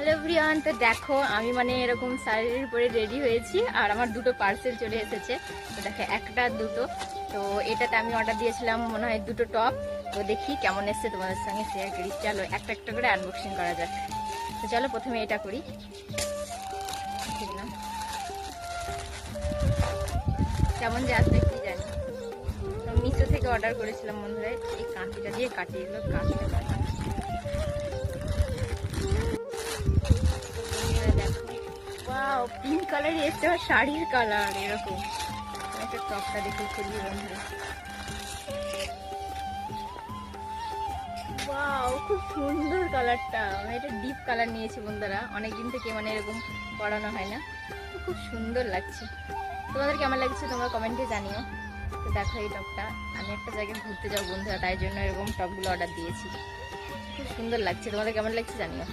Hello everyone, তো দেখো আমি মানে এরকম শাড়ির উপরে রেডি হয়েছি আর আমার দুটো পার্সেল চলে এসেছে। তো দেখো একটা দুটো, তো এটাতে আমি অর্ডার দিয়েছিলাম মনে হয় দুটো টপ। তো দেখি কেমন এসছে তোমাদের সঙ্গে শেয়ার করি। চলো একটা একটা করে আনবক্সিং করা যাক। তো চলো প্রথমে এটা করি। দেখলাম কেমন যে আসবে কি জানি। মিশো থেকে অর্ডার করেছিলাম বন্ধুরা। এই কাঁচিটা দিয়ে কাটিয়ে এগুলো কাটতে পারি। ওয়াও, পিঙ্ক কালারই এসছে আমার শাড়ির কালার এরকম। একটা টপটা দেখে খুবই বন্ধুরা। ওয়াও, খুব সুন্দর কালারটা। আমি এটা ডিপ কালার নিয়েছি বন্ধুরা, অনেকদিন থেকে মানে এরকম পরানো হয় না। তো খুব সুন্দর লাগছে। তোমাদের কেমন লাগছে তোমরা কমেন্টে জানিও। তো দেখো এই টপটা, আমি একটা জায়গায় ঘুরতে যাবো বন্ধুরা, তাই জন্য এরকম টপগুলো অর্ডার দিয়েছি। খুব সুন্দর লাগছে, তোমাদের কেমন লাগছে জানিও।